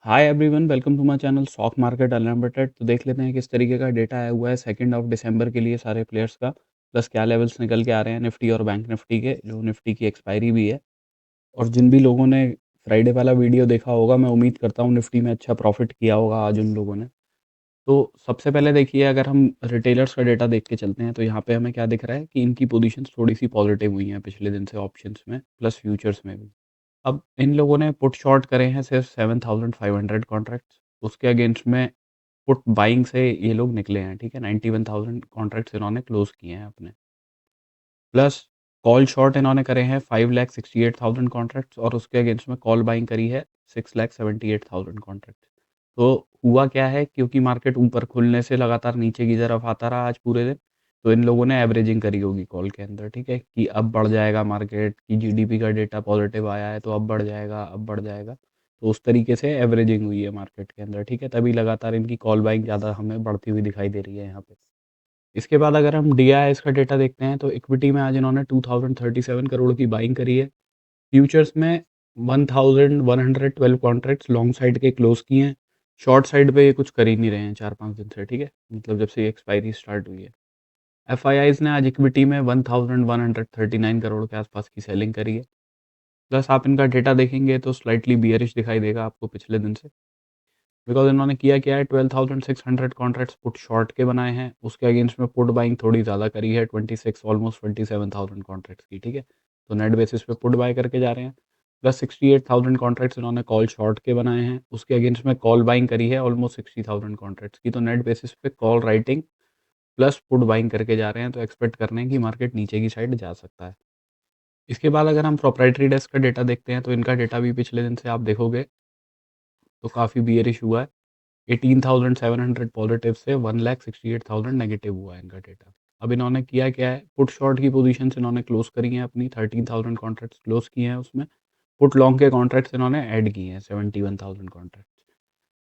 Hi everyone, welcome to my channel stock market unlimited. तो देख लेते हैं किस तरीके का डेटा आया हुआ है 2 दिसंबर के लिए सारे प्लेयर्स का। प्लस क्या लेवल्स निकल के आ रहे हैं निफ्टी और बैंक निफ्टी के, जो निफ्टी की एक्सपायरी भी है। और जिन भी लोगों ने फ्राइडे वाला वीडियो देखा होगा, मैं उम्मीद करता हूँ निफ्टी में अच्छा प्रॉफिट किया होगा आज उन लोगों ने। तो सबसे पहले देखिए, अगर हम रिटेलर्स का डेटा देख के चलते हैं तो यहाँ पे हमें क्या दिख रहा है कि इनकी पोजीशंस थोड़ी सी पॉजिटिव हुई हैं पिछले दिन से ऑप्शंस में प्लस फ्यूचर्स में भी। अब इन लोगों ने पुट शॉर्ट करे हैं सिर्फ 7500 कॉन्ट्रैक्ट्स। उसके अगेंस्ट में पुट बाइंग से ये लोग निकले हैं, ठीक है। 91,000 कॉन्ट्रैक्ट्स इन्होंने क्लोज किए हैं अपने। प्लस कॉल शॉर्ट इन्होंने करे हैं 5,68,000 कॉन्ट्रैक्ट्स, और उसके अगेंस्ट में कॉल बाइंग करी है 6,78,000 कॉन्ट्रैक्ट्स। तो हुआ क्या है, क्योंकि मार्केट ऊपर खुलने से लगातार नीचे की तरफ आता रहा आज पूरे दिन, तो इन लोगों ने एवरेजिंग करी होगी कॉल के अंदर, ठीक है, कि अब बढ़ जाएगा मार्केट, की जीडीपी का डेटा पॉजिटिव आया है तो अब बढ़ जाएगा, अब बढ़ जाएगा। तो उस तरीके से एवरेजिंग हुई है मार्केट के अंदर, ठीक है। तभी लगातार इनकी कॉल बाइंग ज़्यादा हमें बढ़ती हुई दिखाई दे रही है यहाँ पे। इसके बाद अगर हम डीआईएस का डेटा देखते हैं तो इक्विटी में आज इन्होंने 2037 करोड़ की बाइंग करी है। फ्यूचर्स में 1112 कॉन्ट्रैक्ट्स लॉन्ग साइड के क्लोज किए हैं। शॉर्ट साइड पे ये कुछ कर ही नहीं रहे हैं 4-5 दिन से, ठीक है, मतलब जब से ये एक्सपायरी स्टार्ट हुई है। एफआईआईज ने आज इक्विटी में 1139 करोड़ के आसपास की सेलिंग करी है। प्लस आप इनका डेटा देखेंगे तो स्लाइटली बियरिश दिखाई देगा आपको पिछले दिन से, बिकॉज इन्होंने किया क्या है, 12,600 कॉन्ट्रैक्ट्स पुट शॉर्ट के बनाए हैं। उसके अगेंस्ट में पुट बाइंग थोड़ी ज़्यादा करी है, 26 ऑलमोस्ट 27,000 कॉन्ट्रैक्ट्स की, ठीक है। तो नेट बेसिस पे पुट बाय करके जा रहे हैं। प्लस 68,000 कॉन्ट्रैक्ट्स इन्होंने कॉल शॉर्ट के बनाए हैं। उसके अगेंस्ट में कॉल बाइंग करी है ऑलमोस्ट 60,000 कॉन्ट्रैक्ट्स की। तो नेट बेसिस पे call writing plus put buying करके जा रहे हैं, तो एक्सपेक्ट कर रहे हैं कि मार्केट नीचे की साइड जा सकता है। इसके बाद अगर हम प्रोप्राइटरी डेस्क का डेटा देखते हैं तो इनका डेटा भी पिछले दिन से आप देखोगे तो काफ़ी बियरिश हुआ है। 18,700 पॉजिटिव से 1,68,000 नेगेटिव हुआ है इनका डेटा। अब इन्होंने किया क्या है, पुट शॉर्ट की पोजीशंस इन्होंने क्लोज करी हैं अपनी, 13,000 कॉन्ट्रैक्ट्स क्लोज किए हैं उसमें। पुट लॉन्ग के कॉन्ट्रैक्ट्स इन्होंने ऐड किए हैं 71,000 कॉन्ट्रैक्ट्स,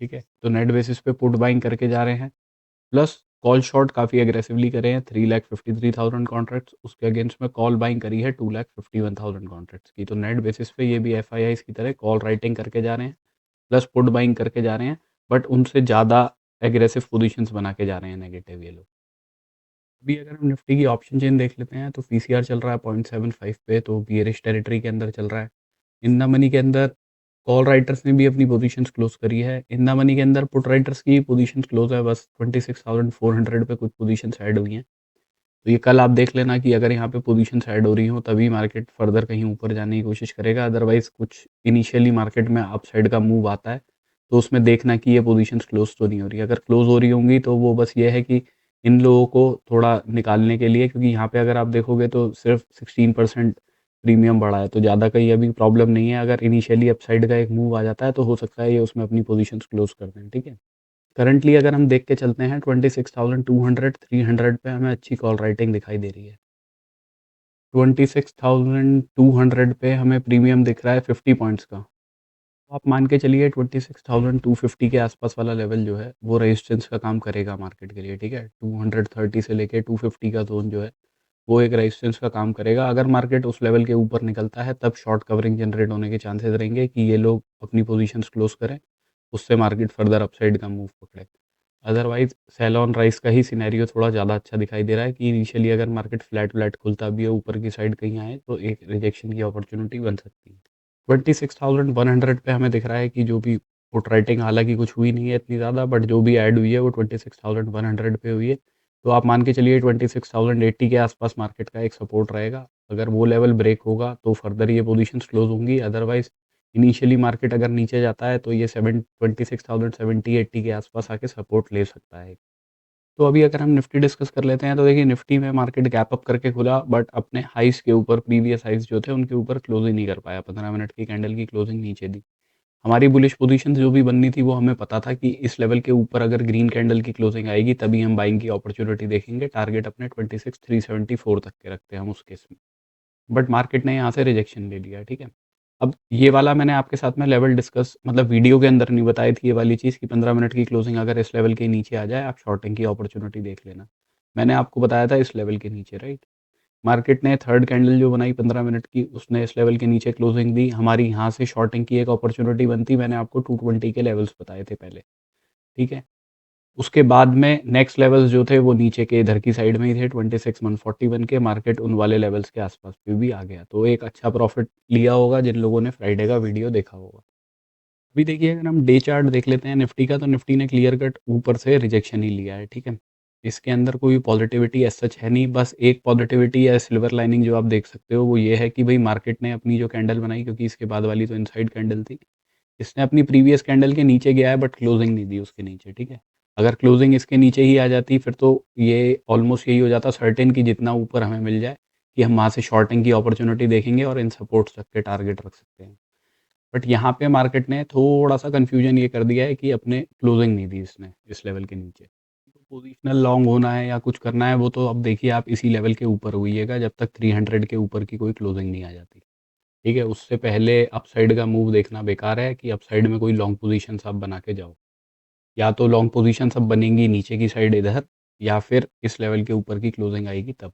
ठीक है। तो नेट बेसिस पे पुट बाइंग करके जा रहे हैं। प्लस कॉल शॉर्ट काफ़ी एग्रेसिवली करे हैं 3,53,000 कॉन्ट्रैक्ट्स। उसके अगेंस्ट में कॉल बाइंग करी है 2,51,000 कॉन्ट्रैक्ट्स की। तो नेट बेसिस पे ये भी एफ की तरह कॉल राइटिंग करके जा रहे हैं प्लस पुट बाइंग करके जा रहे हैं, बट उनसे ज़्यादा एग्रेसिव पोजीशंस बना के जा रहे हैं नेगेटिव ये लोग। अभी अगर हम निफ्टी की ऑप्शन चेन देख लेते हैं तो पीसीआर चल रहा है 0.75 पे, तो बियरिश टेरिटरी के अंदर चल रहा है। इन द मनी के अंदर कॉल राइटर्स ने भी अपनी पोजीशंस क्लोज करी है। इन द मनी के अंदर पुट राइटर्स की पोजीशंस क्लोज है, बस 26,400 पे कुछ पोजीशंस ऐड हुई हैं। तो ये कल आप देख लेना कि अगर यहाँ पे पोजीशंस ऐड हो रही हो तभी मार्केट फर्दर कहीं ऊपर जाने की कोशिश करेगा। अदरवाइज कुछ इनिशियली मार्केट में अप साइड का मूव आता है तो उसमें देखना कि ये पोजीशंस क्लोज तो नहीं हो रही। अगर क्लोज हो रही होंगी तो वो बस ये है कि इन लोगों को थोड़ा निकालने के लिए, क्योंकि यहाँ पे अगर आप देखोगे तो सिर्फ 16% प्रीमियम बढ़ा है, तो ज़्यादा कहीं अभी प्रॉब्लम नहीं है। अगर इनिशियली अपसाइड का एक मूव आ जाता है तो हो सकता है ये उसमें अपनी पोजीशंस क्लोज कर दें, ठीक है। करंटली अगर हम देख के चलते हैं 26,200 300 पे हमें अच्छी कॉल राइटिंग दिखाई दे रही है। 26,200 पे हमें प्रीमियम दिख रहा है 50 पॉइंट्स का। तो आप मान के चलिए 26,250 के आसपास वाला लेवल जो है वो रेजिस्टेंस का काम करेगा मार्केट के लिए, ठीक है। 230 से लेके 250 का जोन जो है वो एक रेजिस्टेंस का काम करेगा। अगर मार्केट उस लेवल के ऊपर निकलता है तब शॉर्ट कवरिंग जनरेट होने के चांसेस रहेंगे कि ये लोग अपनी पोजीशंस क्लोज करें, उससे मार्केट फर्दर अपसाइड का मूव पकड़े। अदरवाइज सेल ऑन राइज का ही सिनेरियो थोड़ा ज़्यादा अच्छा दिखाई दे रहा है कि इनिशियली अगर मार्केट फ्लैट फ्लैट खुलता भी है ऊपर की साइड कहीं आए तो एक रिजेक्शन की अपॉर्चुनिटी बन सकती है। 26,100 पे हमें दिख रहा है कि जो भी पुट राइटिंग हालांकि कुछ हुई नहीं है इतनी ज़्यादा, बट जो भी ऐड हुई है वो 26,100 पे हुई है। तो आप मान के चलिए 26,080 के आसपास मार्केट का एक सपोर्ट रहेगा। अगर वो लेवल ब्रेक होगा तो फर्दर ये पोजीशंस क्लोज होंगी। अदरवाइज इनिशियली मार्केट अगर नीचे जाता है तो ये 26,070-80 के आसपास आके सपोर्ट ले सकता है। तो अभी अगर हम निफ्टी डिस्कस कर लेते हैं तो देखिए निफ्टी में मार्केट गैप अप करके खुला, बट अपने हाइस के ऊपर, प्रीवियस हाइस जो थे उनके ऊपर क्लोज ही नहीं कर पाया। 15 मिनट की कैंडल की क्लोजिंग नीचे दी। हमारी बुलिश पोजीशन जो भी बननी थी वो हमें पता था कि इस लेवल के ऊपर अगर ग्रीन कैंडल की क्लोजिंग आएगी तभी हम बाइंग की अपॉर्चुनिटी देखेंगे। टारगेट अपने 26,374 तक के रखते हैं हम उस केस में, बट मार्केट ने यहाँ से रिजेक्शन ले लिया, ठीक है। अब ये वाला मैंने आपके साथ में लेवल डिस्कस, मतलब वीडियो के अंदर नहीं बताई थी ये वाली चीज़ कि 15 मिनट की क्लोजिंग अगर इस लेवल के नीचे आ जाए आप शॉर्टिंग की अपॉर्चुनिटी देख लेना। मैंने आपको बताया था इस लेवल के नीचे, राइट। मार्केट ने थर्ड कैंडल जो बनाई 15 मिनट की, उसने इस लेवल के नीचे क्लोजिंग दी, हमारी यहाँ से शॉर्टिंग की एक अपॉर्चुनिटी बनती, मैंने आपको 220 के लेवल्स बताए थे पहले, ठीक है। उसके बाद में नेक्स्ट लेवल्स जो थे वो नीचे के इधर की साइड में ही थे, 26,141 के, मार्केट उन वाले लेवल्स के आसपास पे भी आ गया, तो एक अच्छा प्रॉफिट लिया होगा जिन लोगों ने फ्राइडे का वीडियो देखा होगा। अभी देखिए अगर हम डे चार्ट देख लेते हैं निफ्टी का, तो निफ्टी ने क्लियर कट ऊपर से रिजेक्शन ही लिया है, ठीक है। इसके अंदर कोई पॉजिटिविटी एज सच है नहीं, बस एक पॉजिटिविटी या सिल्वर लाइनिंग जो आप देख सकते हो वो ये है कि भाई मार्केट ने अपनी जो कैंडल बनाई, क्योंकि इसके बाद वाली तो इनसाइड कैंडल थी, इसने अपनी प्रीवियस कैंडल के नीचे गया है बट क्लोजिंग नहीं दी उसके नीचे, ठीक है। अगर क्लोजिंग इसके नीचे ही आ जाती फिर तो ये ऑलमोस्ट यही हो जाता सर्टेन कि जितना ऊपर हमें मिल जाए कि हम वहाँ से शॉर्टिंग की अपॉर्चुनिटी देखेंगे और इन सपोर्ट्स तक के टारगेट रख सकते हैं। बट यहाँ पे मार्केट ने थोड़ा सा कन्फ्यूजन ये कर दिया है कि अपने क्लोजिंग नहीं दी इसने इस लेवल के नीचे। पोजिशनल लॉन्ग होना है या कुछ करना है वो तो अब देखिए आप इसी लेवल के ऊपर होइएगा जब तक 300 के ऊपर की कोई क्लोजिंग नहीं आ जाती, ठीक है। उससे पहले अपसाइड का मूव देखना बेकार है कि अपसाइड में कोई लॉन्ग पोजीशन आप बना के जाओ, या तो लॉन्ग पोजीशन सब बनेंगी नीचे की साइड इधर, या फिर इस लेवल के ऊपर की क्लोजिंग आएगी तब।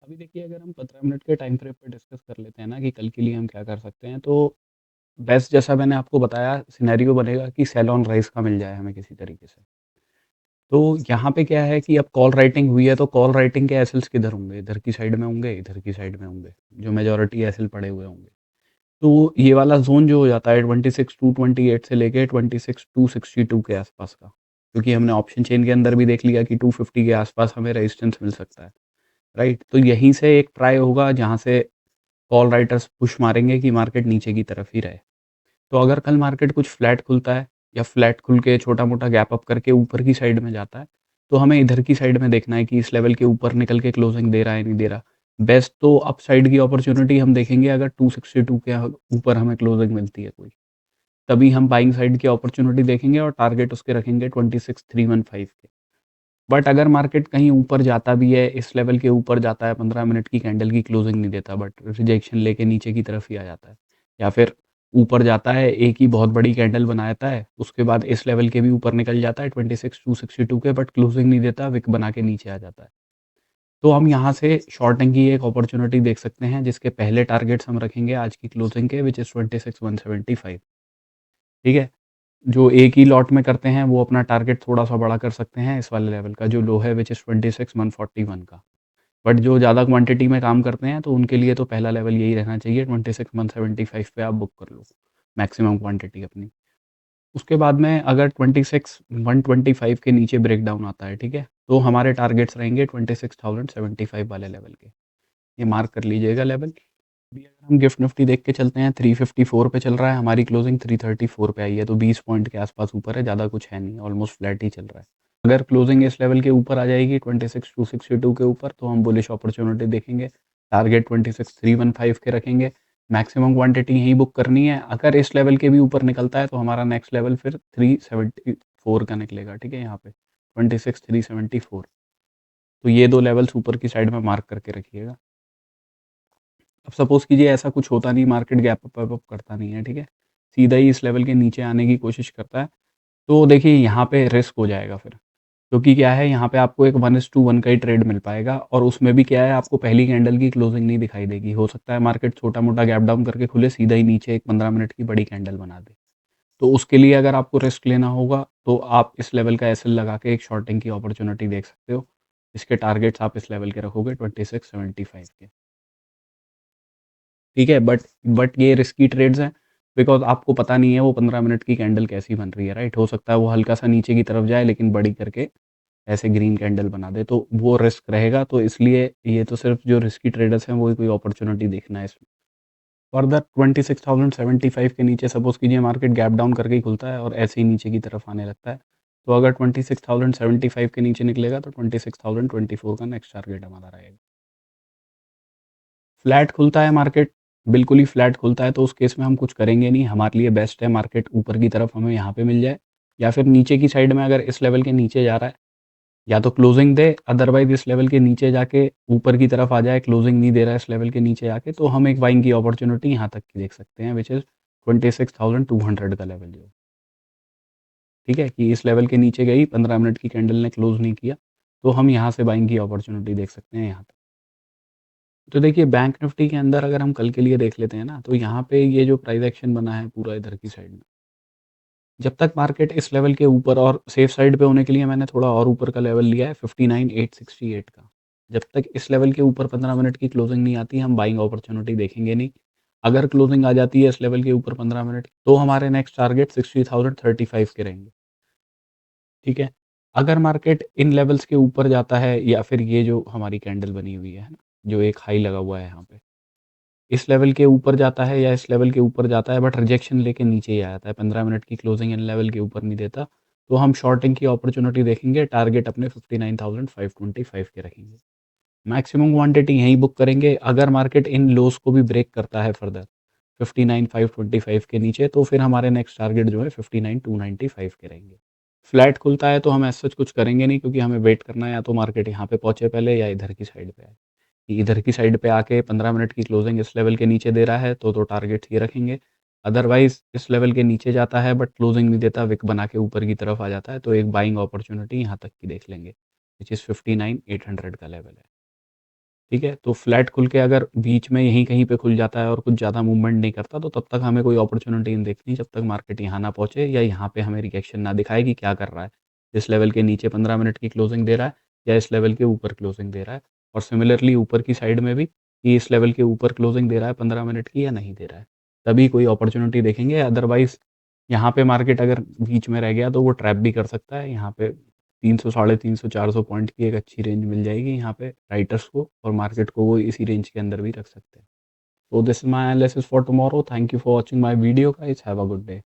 अभी देखिए अगर हम 15 मिनट के टाइम फ्रेम पे डिस्कस कर लेते हैं ना कि कल के लिए हम क्या कर सकते हैं, तो बेस्ट जैसा मैंने आपको बताया सिनेरियो बनेगा कि सेल ऑन राइज का मिल जाए हमें किसी तरीके से। तो यहाँ पे क्या है कि अब कॉल राइटिंग हुई है तो कॉल राइटिंग के एसएल्स किधर होंगे, इधर की साइड में होंगे, इधर की साइड में होंगे, जो मेजोरिटी एसएल पड़े हुए होंगे। तो ये वाला ज़ोन जो हो जाता है 26,228 से लेके 26,262 के आसपास का, क्योंकि हमने ऑप्शन चेन के अंदर भी देख लिया कि 250 के आसपास हमें रेजिस्टेंस मिल सकता है, राइट। तो यहीं से एक ट्राई होगा जहाँ से कॉल राइटर्स पुश मारेंगे कि मार्केट नीचे की तरफ ही रहे। तो अगर कल मार्केट कुछ फ्लैट खुलता है या फ्लैट खुल के छोटा मोटा गैप अप करके ऊपर की साइड में जाता है, तो हमें इधर की साइड में देखना है कि इस लेवल के ऊपर निकल के क्लोजिंग दे रहा है नहीं दे रहा। बेस्ट तो अप साइड की अपॉर्चुनिटी हम देखेंगे अगर 262 के ऊपर हमें क्लोजिंग मिलती है कोई, तभी हम बाइंग साइड की अपॉर्चुनिटी देखेंगे और टारगेट उसके रखेंगे 26,315 के। बट अगर मार्केट कहीं ऊपर जाता भी है, इस लेवल के ऊपर जाता है, 15 मिनट की कैंडल की क्लोजिंग नहीं देता बट रिजेक्शन लेके नीचे की तरफ ही आ जाता है, या फिर ऊपर जाता है एक ही बहुत बड़ी कैंडल बनाता है, उसके बाद इस लेवल के भी ऊपर निकल जाता है 26,262 के, बट क्लोजिंग नहीं देता, विक बना के नीचे आ जाता है, तो हम यहाँ से शॉर्टिंग की एक अपॉर्चुनिटी देख सकते हैं जिसके पहले टारगेट्स हम रखेंगे आज की क्लोजिंग के, विच इज़ 26,175, ठीक है। जो एक ही लॉट में करते हैं वो अपना टारगेट थोड़ा-सा बड़ा कर सकते हैं इस वाले लेवल का जो लो है, विच इज़ 26,141 का। बट जो ज़्यादा क्वांटिटी में काम करते हैं तो उनके लिए तो पहला लेवल यही रहना चाहिए, 26,175 पे आप बुक कर लो मैक्सिमम क्वांटिटी अपनी। उसके बाद में अगर 26,125 के नीचे ब्रेकडाउन आता है, ठीक है, तो हमारे टारगेट्स रहेंगे 26,075 वाले लेवल के। ये मार्क कर लीजिएगा लेवल। अभी अगर हम गिफ्ट निफ्टी देख के चलते हैं, 354 पे चल रहा है, हमारी क्लोजिंग 334 पे आई है, तो 20 पॉइंट के आसपास ऊपर है, ज़्यादा कुछ है नहीं, ऑलमोस्ट फ्लैट ही चल रहा है। अगर क्लोजिंग इस लेवल के ऊपर आ जाएगी 26,262 के ऊपर, तो हम बुलिश अपॉर्चुनिटी देखेंगे, टारगेट 26,315 के रखेंगे, मैक्सिमम क्वांटिटी यहीं बुक करनी है। अगर इस लेवल के भी ऊपर निकलता है तो हमारा नेक्स्ट लेवल फिर 374 का निकलेगा, ठीक है, यहाँ पे 26,374। तो ये दो लेवल्स ऊपर की साइड में मार्क करके रखिएगा। अब सपोज़ कीजिए ऐसा कुछ होता नहीं, मार्केट गैप अप वैप अप करता नहीं है, ठीक है, सीधा ही इस लेवल के नीचे आने की कोशिश करता है, तो देखिए यहाँ पे रिस्क हो जाएगा फिर, क्योंकि क्या है यहाँ पे आपको एक 1:1 का ही ट्रेड मिल पाएगा और उसमें भी क्या है आपको पहली कैंडल की क्लोजिंग नहीं दिखाई देगी, हो सकता है मार्केट छोटा मोटा गैप डाउन करके खुले सीधा ही नीचे एक 15 मिनट की बड़ी कैंडल बना दे। तो उसके लिए अगर आपको रिस्क लेना होगा तो आप इस लेवल का एसएल लगा के एक शॉर्टिंग की अपॉर्चुनिटी देख सकते हो, इसके टारगेट्स आप इस लेवल के रखोगे 2675 के, ठीक है। बट ये रिस्की ट्रेड्स हैं, बिकॉज़ आपको पता नहीं है वो 15 मिनट की कैंडल कैसी बन रही है, राइट? हो सकता है वो हल्का-सा नीचे की तरफ जाए लेकिन बड़ी करके ऐसे ग्रीन कैंडल बना दे, तो वो रिस्क रहेगा। तो इसलिए ये तो सिर्फ जो रिस्की ट्रेडर्स हैं वो ही कोई अपॉर्चुनिटी देखना है इसमें। फर्दर 26,075 के नीचे सपोज़ कीजिए मार्केट गैप डाउन करके ही खुलता है और ऐसे ही नीचे की तरफ आने लगता है। तो अगर 26,075 के नीचे निकलेगा तो 26,024 का नेक्स्ट टारगेट हमारा रहेगा। फ्लैट खुलता है मार्केट, बिल्कुल ही फ्लैट खुलता है तो उस केस में हम कुछ करेंगे नहीं, हमारे लिए बेस्ट है मार्केट ऊपर की तरफ हमें यहाँ पे मिल जाए, या फिर नीचे की साइड में अगर इस लेवल के नीचे जा रहा है या तो क्लोजिंग दे, अदरवाइज इस लेवल के नीचे जाके ऊपर की तरफ आ जाए, क्लोजिंग नहीं दे रहा है इस लेवल के नीचे आके, तो हम एक बाइंग की अपॉर्चुनिटी यहाँ तक की देख सकते हैं, विच इज़ 26,200 का लेवल जो, ठीक है, कि इस लेवल के नीचे गई, 15 मिनट की कैंडल ने क्लोज नहीं किया, तो हम यहाँ से बाइंग की अपॉर्चुनिटी देख सकते हैं यहाँ तक। तो देखिए बैंक निफ्टी के अंदर अगर हम कल के लिए देख लेते हैं ना, तो यहाँ पे ये जो प्राइस एक्शन बना है पूरा इधर की साइड में, जब तक मार्केट इस लेवल के ऊपर, और सेफ साइड पे होने के लिए मैंने थोड़ा और ऊपर का लेवल लिया है 59,868 का। जब तक इस लेवल के ऊपर 15 मिनट की क्लोजिंग नहीं आती, हम बाइंग अपॉर्चुनिटी देखेंगे नहीं। अगर क्लोजिंग आ जाती है इस लेवल के ऊपर 15 मिनट की, तो हमारे नेक्स्ट टारगेट 60,035 के रहेंगे, ठीक है? अगर मार्केट इन लेवल्स के ऊपर जाता है, या फिर ये जो हमारी कैंडल बनी हुई है ना, जो एक हाई लगा हुआ है यहाँ पे, इस लेवल के ऊपर जाता है या इस लेवल के ऊपर जाता है, बट रिजेक्शन लेके नीचे ही आ जाता है, 15 मिनट की क्लोजिंग इन लेवल के ऊपर नहीं देता, तो हम शॉर्टिंग की अपॉर्चुनिटी देखेंगे, टारगेट अपने 59,525 के रखेंगे। मैक्सिमम क्वांटिटी यहीं बुक करेंगे। अगर मार्केट इन लोस को भी ब्रेक करता है फर्दर 59,525 के नीचे, तो फिर हमारे नेक्स्ट टारगेट जो है 59,295 के रहेंगे। फ्लैट खुलता है तो हम ऐसा कुछ करेंगे नहीं, क्योंकि हमें वेट करना है, या तो मार्केट यहाँ पे पहुंचे पहले, या इधर की साइड पे आए। इधर की साइड पे आके 15 मिनट की क्लोजिंग इस लेवल के नीचे दे रहा है, तो टारगेट ये रखेंगे। अदरवाइज इस लेवल के नीचे जाता है बट क्लोजिंग नहीं देता, विक बना के ऊपर की तरफ आ जाता है, तो एक बाइंग अपॉर्चुनिटी यहाँ तक की देख लेंगे, विच इज़ 59,800 का लेवल है। ठीक है, तो फ्लैट खुल के अगर बीच में यहीं कहीं पे खुल जाता है और कुछ ज़्यादा मूवमेंट नहीं करता, तो तब तक हमें कोई अपॉर्चुनिटी नहीं देखनी, जब तक मार्केट यहाँ ना पहुँचे, या यहाँ पे हमें रिएक्शन ना दिखाए कि क्या कर रहा है। इस लेवल के नीचे 15 मिनट की क्लोजिंग दे रहा है, या इस लेवल के ऊपर क्लोजिंग दे रहा है, और सिमिलरली ऊपर की साइड में भी, कि इस लेवल के ऊपर क्लोजिंग दे रहा है 15 मिनट की या नहीं दे रहा है। तभी कोई अपॉर्चुनिटी देखेंगे, अदरवाइज़ यहाँ पे मार्केट अगर बीच में रह गया तो वो ट्रैप भी कर सकता है। यहाँ पे 300, साढ़े 300, 400 पॉइंट की एक अच्छी रेंज मिल जाएगी यहाँ पे राइटर्स को, और मार्केट को वो इसी रेंज के अंदर भी रख सकते हैं। So this is my analysis for tomorrow. Thank you for watching my video, guys. Have a good day.